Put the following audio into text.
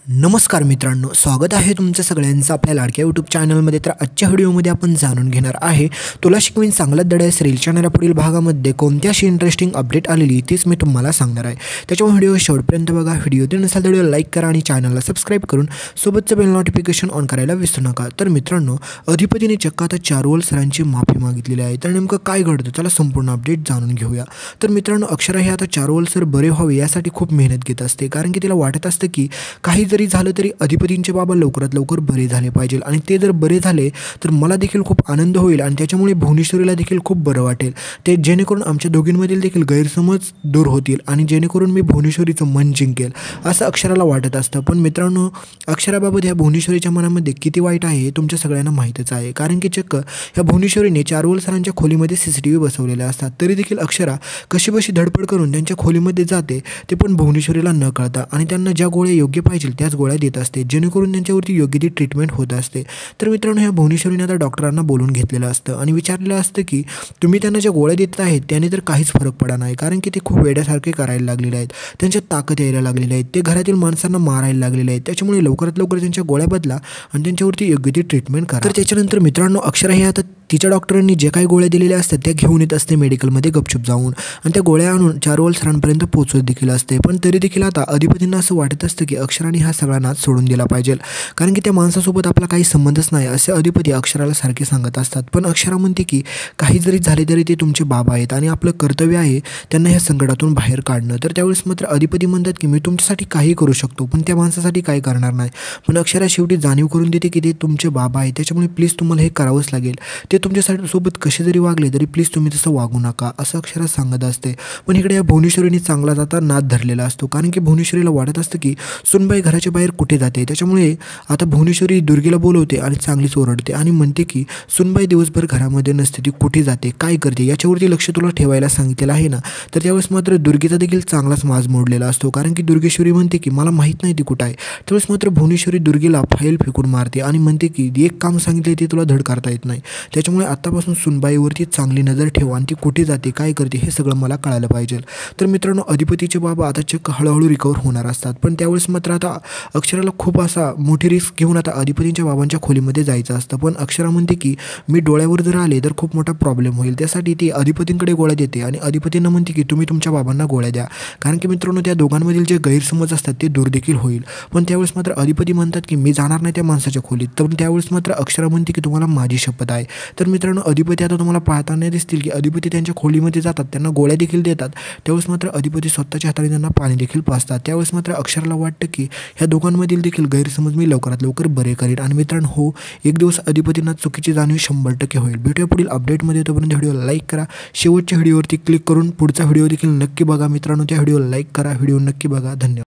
नमस्कार मित्रांनो, स्वागत आहे तुमचं सगळ्यांचं आपल्या लाडक्या यूट्यूब चॅनलमध्ये। तर आजच्या व्हिडिओमध्ये आपण जाणून घेणार आहे तुला शिकवीन चांगला धडा सिरीजच्या पुढील भागामध्ये कोणती अशी इंटरेस्टिंग अपडेट आलेली तीच मी तुम्हाला सांगणार आहे। त्याच्यामुळे व्हिडिओ शेवटपर्यंत बघा। व्हिडिओ नसेल तर व्हिडिओ लाईक करा आणि चॅनलला सबस्क्राइब करून सोबतचं बेल नोटिफिकेशन ऑन करायला विसरू नका। तर मित्रांनो, अधिपतीने चक्क आता चारुवल सरांची माफी मागितलेली आहे। तर नेमकं काय घडतं चला संपूर्ण अपडेट जाणून घेऊया। तर मित्रांनो, अक्षरा हे आता चारुवल सर बरे व्हावे यासाठी खूप मेहनत घेत असते, कारण की तिला वाटत असतं की काही जरी झालं तरी अधिपतींचे बाबा लवकरात लवकर बरे झाले पाहिजे आणि ते जर बरे झाले तर मला देखील खूप आनंद होईल आणि त्याच्यामुळे भुवनेश्वरीला देखील खूप बरं वाटेल। ते जेणेकरून आमच्या दोघींमधील देखील गैरसमज दूर होतील आणि जेणेकरून मी भुवनेश्वरीचं मन जिंकेल असं अक्षराला वाटत असतं। पण मित्रांनो, अक्षराबाबत ह्या भुवनेश्वरीच्या मनामध्ये किती वाईट आहे हे तुमच्या सगळ्यांना माहीतच आहे, कारण की चक्क ह्या भुवनेश्वरीने चारुवल सरांच्या खोलीमध्ये CCTV बसवलेले असतात, तरी देखील अक्षरा कशीबशी धडपड करून त्यांच्या खोलीमध्ये जाते, ते पण भुवनेश्वरीला न कळता, आणि त्यांना ज्या गोळ्या योग्य पाहिजे त्याच गोळ्या देत असते, जेणेकरून त्यांच्यावरती योग्य ती ट्रीटमेंट होत असते। तर मित्रांनो, ह्या भुवनेश्वरीने आता डॉक्टरांना बोलून घेतलेलं असतं आणि विचारलेलं असतं की तुम्ही त्यांना ज्या गोळ्या देत आहेत त्याने तर काहीच फरक पडा नाही, कारण की ते खूप वेड्यासारखे करायला लागलेले आहेत, त्यांच्यात ताकद यायला लागलेली आहे, ते घरातील माणसांना मारायला लागलेले आहेत। त्याच्यामुळे लवकरात लवकर त्यांच्या गोळ्या बदला आणि त्यांच्यावरती योग्य ती ट्रीटमेंट करा। तर त्याच्यानंतर मित्रांनो, अक्षरा हे आता तिच्या डॉक्टरांनी जे काही गोळ्या दिलेल्या असतात त्या घेऊन येत असते मेडिकलमध्ये गपचूप जाऊन, आणि त्या गोळ्या आणून चारुवल सरांपर्यंत पोहोचवत देखील असते। पण तरी देखील आता अधिपतींना असं वाटत असतं की अक्षराने हा सगळा नाच सोडून दिला पाहिजे, कारण की त्या माणसासोबत आपला काही संबंधच नाही असे अधिपती अक्षराला सारखे सांगत असतात। पण अक्षरा म्हणते की काही जरी झाले तरी ते तुमचे बाबा आहेत आणि आपलं कर्तव्य आहे त्यांना ह्या संकटातून बाहेर काढणं। तर त्यावेळेस मात्र अधिपती म्हणतात की मी तुमच्यासाठी काही करू शकतो, पण त्या माणसासाठी काही करणार नाही। पण अक्षरा शेवटी जाणीव करून देते की ते तुमचे बाबा आहेत, त्याच्यामुळे प्लीज तुम्हाला हे करावंच लागेल, ते तुमच्यासाठी सोबत कसे जरी वागले तरी प्लीज तुम्ही तसं वागू नका असं अक्षरा सांगत असते। पण इकडे या भुवनेश्वरीने चांगला जाता नाद धरलेला असतो, कारण की भुवनेश्वरीला वाटत असतं की सुनबाई घराच्या बाहेर कुठे जाते। त्याच्यामुळे आता भुवनेश्वरी दुर्गेला बोलवते आणि चांगलीच ओरडते आणि म्हणते की सुनबाई दिवसभर घरामध्ये नसते, ती कुठे जाते, काय करते याच्यावरती लक्ष तुला ठेवायला सांगितलेलं आहे ना। तर त्यावेळेस मात्र दुर्गेचा देखील चांगलाच माज मोडलेला असतो, कारण की दुर्गेश्वरी म्हणते की मला माहीत नाही ती कुठं आहे। त्यावेळेस मात्र भुवनेश्वरी दुर्गेला फाईल फेकून मारते आणि म्हणते की एक काम सांगितले ते तुला धड करता येत नाही, त्याच्यामुळे आतापासून सुनबाईवरती चांगली नजर ठेवा आणि ती कुठे जाते काय करते हे सगळं मला कळायला पाहिजे। तर मित्रांनो, अधिपतीचे बाबा आता चक्क हळूहळू रिकवर होणार असतात, पण त्यावेळेस मात्र आता अक्षराला खूप असा मोठी रिस्क घेऊन आता अधिपतींच्या बाबांच्या खोलीमध्ये जायचं असतं। पण अक्षरा म्हणते की मी डोळ्यावर जर आले तर खूप मोठा प्रॉब्लेम होईल, त्यासाठी ती अधिपतींकडे गोळ्या देते आणि अधिपतींना म्हणते की तुम्ही तुमच्या बाबांना गोळ्या द्या, कारण की मित्रांनो त्या दोघांमधील जे गैरसमज असतात ते दूर देखील होईल। पण त्यावेळेस मात्र अधिपती म्हणतात की मी जाणार नाही त्या माणसाच्या खोलीत। तर त्यावेळेस मात्र अक्षरा म्हणते की तुम्हाला माझी शपथ आहे। तर मित्रांनो, अधिपती आता तुम्हाला पाहताना दिसतील की अधिपती त्यांच्या खोलीमध्ये जातात, त्यांना गोळ्या देखील देतात, त्यावेळेस मात्र अधिपती स्वतःच्या हाताने त्यांना पाणी देखील पाजतात। त्यावेळेस मात्र अक्षराला वाटतं की ह्या दोघांमधील देखील गैरसमज मी लवकरात लवकर बरे करेन आणि मित्रांनो हो, एक दिवस अधिपतींना चुकीची जाणीव 100% होईल। भेटूया पुढील अपडेटमध्ये, तोपर्यंत व्हिडिओला लाईक करा, शेवटच्या व्हिडिओवरती क्लिक करून पुढचा व्हिडिओ देखील नक्की बघा मित्रांनो। त्या व्हिडिओला लाईक करा, व्हिडिओ नक्की बघा। धन्यवाद।